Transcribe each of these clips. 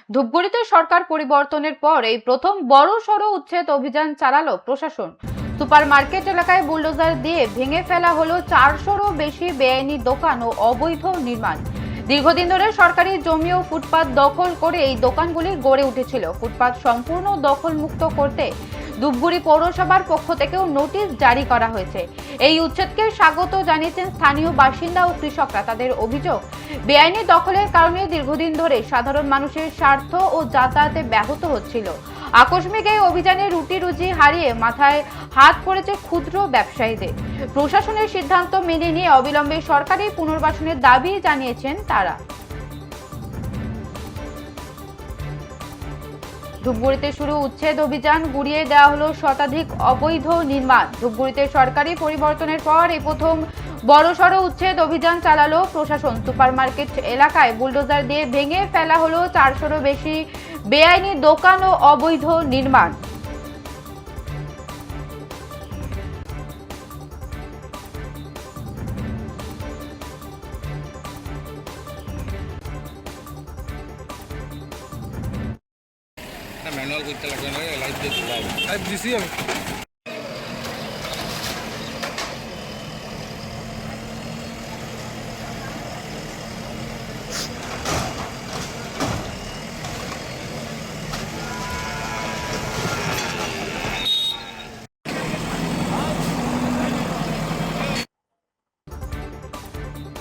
ধূপগুড়িতে সরকার পরিবর্তনের পর এই প্রথম বড়সড় উচ্ছেদ অভিযান চালালো প্রশাসন। সুপার মার্কেট এলাকায় বুলডোজার দিয়ে ভেঙে ফেলা হলো 400-রও বেশি বেআইনি দোকান ও অবৈধ নির্মাণ। দীর্ঘদিন ধরে সরকারি জমি ও ফুটপাত দখল করে এই দোকানগুলি গড়ে উঠেছিল। ফুটপাত সম্পূর্ণ দখলমুক্ত করতে ধূপগুড়ি পৌরসভার পক্ষ থেকেও নোটিশ জারি করা হয়েছে। এই উচ্ছেদকে স্বাগত জানিয়েছেন স্থানীয় বাসিন্দা ও কৃষকরা। তাদের অভিযোগ, বেআইনি দখলের কারণে দীর্ঘদিন ধরে সাধারণ মানুষের স্বার্থ ও যাতায়াতে ব্যাহত হচ্ছিল। আকস্মিক এই অভিযানে রুটি রুজি হারিয়ে মাথায় হাত পড়েছে ক্ষুদ্র ব্যবসায়ীদের। প্রশাসনের সিদ্ধান্ত মেনে নিয়ে অবিলম্বে সরকারি পুনর্বাসনের দাবি জানিয়েছেন তারা। ধূপগুড়িতে শুরু উচ্ছেদ অভিযান, গুড়িয়ে দেওয়া হলো শতাধিক অবৈধ নির্মাণ। ধূপগুড়িতে সরকারি পরিবর্তনের পর এই প্রথম বড়সড় উচ্ছেদ অভিযান চালালো প্রশাসন। সুপার মার্কেট এলাকায় বুলডোজার দিয়ে ভেঙে ফেলা হলো 400-রও বেশি বেআইনি দোকান ও অবৈধ নির্মাণ। ম্যানুয়াল করতে লাগবে না, লাইভ দিছি আমি।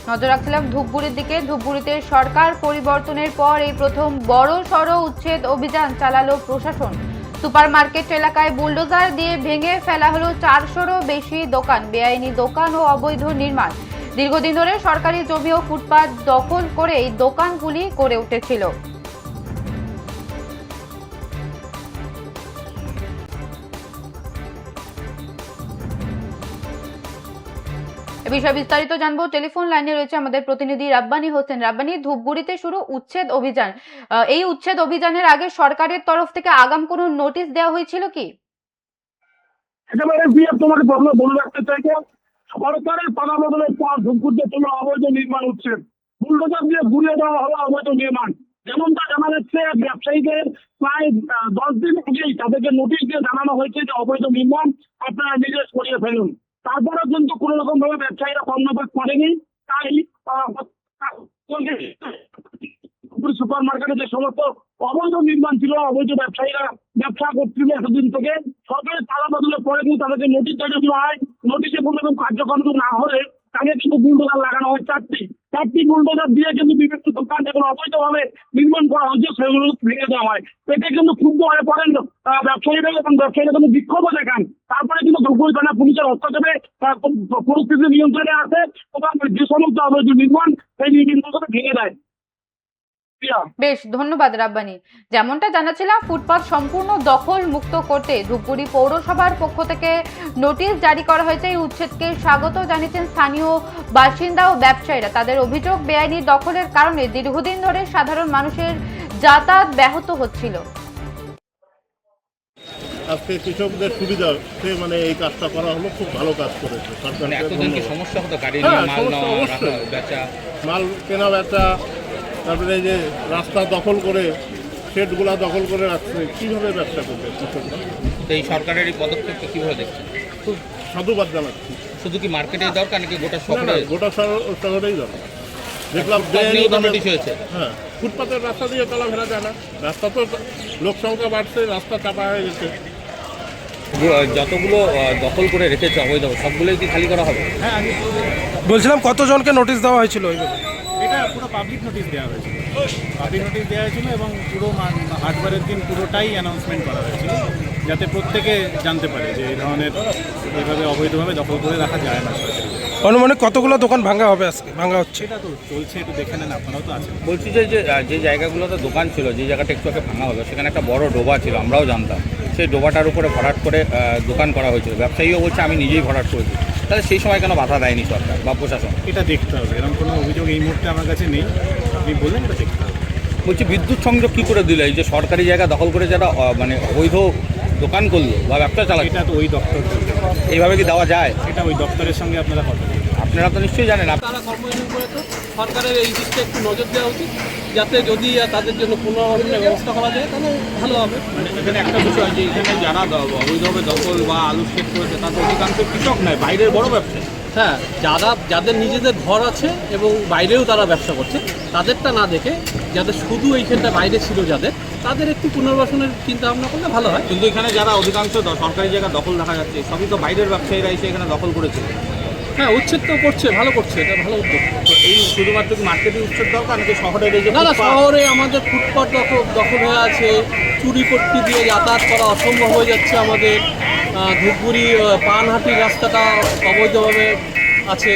নজর রাখছিলাম ধূপগুড়ির দিকে। ধূপগুড়িতে সরকার পরিবর্তনের পর এই প্রথম বড়সড় উচ্ছেদ অভিযান চালালো প্রশাসন। সুপার মার্কেট এলাকায় বুলডোজার দিয়ে ভেঙে ফেলা হলো 400-রও বেশি দোকান, বেআইনি দোকান ও অবৈধ নির্মাণ। দীর্ঘদিন ধরে সরকারি জমি ও ফুটপাত দখল করে এই দোকানগুলি গড়ে উঠেছিল। বিষয় বিস্তারিত জানবো। টেলিফোন লাইনে রয়েছে আমাদের প্রতিনিধি রাব্বানি হোসেন। রাব্বানি, ধূপগুড়িতে শুরু উচ্ছেদ অভিযান, এই উচ্ছেদ অভিযানের আগে সরকারের তরফ থেকে আগাম কোনো নোটিশ দেওয়া হয়েছিল কি? একেবারে তোমাকে প্রথমে বলে রাখতে চাই, সরকারের পাড়া বদলের পর ধূপগুড়িতে কোনো অবৈধ নির্মাণ হচ্ছে, বুলডোজার দিয়ে ঘুরিয়ে দেওয়া হলো অবৈধ নির্মাণ। যেমনটা জানা যাচ্ছে, ব্যবসায়ীদের প্রায় 10 দিন আগেই তাদেরকে নোটিশ দিয়ে জানানো হয়েছে যে অবৈধ নির্মাণ আপনারা নিজে সরিয়ে ফেলুন। তারপরে কিন্তু কোনো রকম ভাবে ব্যবসায়ীরা কর্ণপাত করেনি। তাই সুপার মার্কেটে যে সমস্ত অবৈধ নির্মাণ ছিল, অবৈধ ব্যবসায়ীরা ব্যবসা করছিল এতদিন থেকে, সরকারের তালা বদলের পরে কিন্তু তাদেরকে নোটিশ জারি করা হয়। নোটিশে কোনো রকম কার্যক্রম না হলে তাকে কিন্তু বুলডোজার লাগানো হয় চারটি বুলডোজার দিয়ে কিন্তু বিভিন্ন দোকান যেগুলো অবৈধভাবে নির্মাণ করা হচ্ছে সেগুলো ভেঙে দেওয়া হয়। এতে কিন্তু ক্ষুব্ধ হয়ে পড়েন ব্যবসায়ীরা এবং ব্যবসায়ীরা কিন্তু বিক্ষোভ দেখান। তারপরে কিন্তু ধূপগুড়ি থানা পুলিশের হস্তক্ষেপে পরিস্থিতি নিয়ন্ত্রণে আসে এবং যে সমস্ত অবৈধ নির্মাণ সেই নির্মাণ ভেঙে দেয়। বেশ, ধন্যবাদ রাব্বানি। যেমনটা জানাচ্ছিলাম, ফুটপাত সম্পূর্ণ দখল মুক্ত করতে ধূপগুড়ি পৌরসভার পক্ষ থেকে নোটিশ জারি করা হয়েছে। এই উচ্ছেদকে স্বাগত জানিয়েছেন স্থানীয় বাসিন্দা ও ব্যবসায়ীরা। তাদের অভিযোগ, বেআইনি দখলের কারণে দীর্ঘদিন ধরে সাধারণ মানুষের যাতায়াত ব্যাহত হচ্ছিল। আজকে কৃষকদের সুবিধা মানে এই কাজটা করা হলো, খুব ভালো কাজ করেছে সরকার। সমস্যা হতো গাড়ি মাল কেনা বেচা, তারপরে এই যে রাস্তা দখল করে শেডগুলা দখল করে রাখছে, কীভাবে ব্যবসা করবে কৃষকরা? এই সরকারের এই পদক্ষেপটা কীভাবে দেখছেন? খুব সাধুবাদ জানাচ্ছি। শুধু কি মার্কেটের দরকার নাকি গোটা শহরে? গোটা শহরেই দরকার। দেখলাম হয়েছে। হ্যাঁ, ফুটপাতের রাস্তা দিয়ে চলাফেরা যায় না, রাস্তা তো লোক সংখ্যা বাড়ছে, রাস্তা চাপা হয়ে গেছে। যতগুলো দখল করে রেখেছে অবৈধ, সবগুলোই কি খালি করা হবে? হ্যাঁ, আমি বলছিলাম কতজনকে নোটিশ দেওয়া হয়েছিল? এটা পুরো পাবলিক নোটিশ দেওয়া হয়েছিল, এবং পুরো হাটবারের দিন পুরোটাই অ্যানাউন্সমেন্ট করা হয়েছিল, যাতে প্রত্যেকে জানতে পারে যে এই ধরনের এইভাবে অবৈধভাবে দখল করে রাখা যায় না। অনুমানে কতগুলো দোকান ভাঙা হবে আজকে, ভাঙা হচ্ছে? এটা তো চলছে, একটু দেখে নেন, আপনারাও তো আছেন। বলছি যে জায়গাগুলোতে দোকান ছিল, যে জায়গাটা একটু আগে ভাঙা হলো, সেখানে একটা বড় ডোবা ছিল, আমরাও জানতাম। সেই ডোবাটার উপরে ভরাট করে দোকান করা হয়েছিল। ব্যবসায়ীও বলছে আমি নিজেই ভরাট করেছি। তাহলে সেই সময় কেন বাধা দেয়নি সরকার বা প্রশাসন? এটা দেখতে হবে, এরকম কোনো অভিযোগ এই মুহূর্তে আমার কাছে নেই। আপনি বললেন, এটা দেখতে হবে। বলছি, বিদ্যুৎ সংযোগ কী করে দিল? এই যে সরকারি জায়গা দখল করে যারা মানে অবৈধ দোকান করলো বা ব্যবসা চালাচ্ছে, এটা তো ওই দপ্তর, এইভাবে কি দেওয়া যায়? এটা ওই দপ্তরের সঙ্গে আপনারা কথা বলুন। আপনারা তো নিশ্চয়ই জানেন। তারা কর্মবিরতি করে তো সরকারের এই দিকটা একটু নজর দেওয়া উচিত, যাতে যদি তাদের জন্য পুনর্বাসনের ব্যবস্থা করা যায় তাহলে ভালো হবে। মানে এখানে একটা বিষয় যে এখানে যারা অবৈধভাবে দখল বা আলু শেড করেছে তাদের অধিকাংশ কৃষক নয়, বাইরের বড় ব্যবসায়ী। হ্যাঁ, যাদের নিজেদের ঘর আছে এবং বাইরেও তারা ব্যবসা করছে, তাদেরটা না দেখে যাদের শুধু এইখানটা বাইরে ছিল তাদের একটু পুনর্বাসনের চিন্তা ভাবনা করলে ভালো হয়। কিন্তু এখানে যারা অধিকাংশ সরকারি জায়গা দখল দেখা যাচ্ছে সবই তো বাইরের ব্যবসায়ীরা এসে এখানে দখল করেছে। হ্যাঁ, উচ্ছেদ তো করছে, ভালো করছে, এটা ভালো উদ্যোগ। তো এই শুধুমাত্র কি মার্কেটে উচ্ছেদ দরকার নাকি শহরের এই যে না, ফুটপাত? শহরে আমাদের ফুটপাত দখল হয়ে আছে, চুরি পট্টি দিয়ে যাতায়াত করা অসম্ভব হয়ে যাচ্ছে আমাদের। ধূপগুড়ি পানহাটির রাস্তাটা অবৈধভাবে আছে।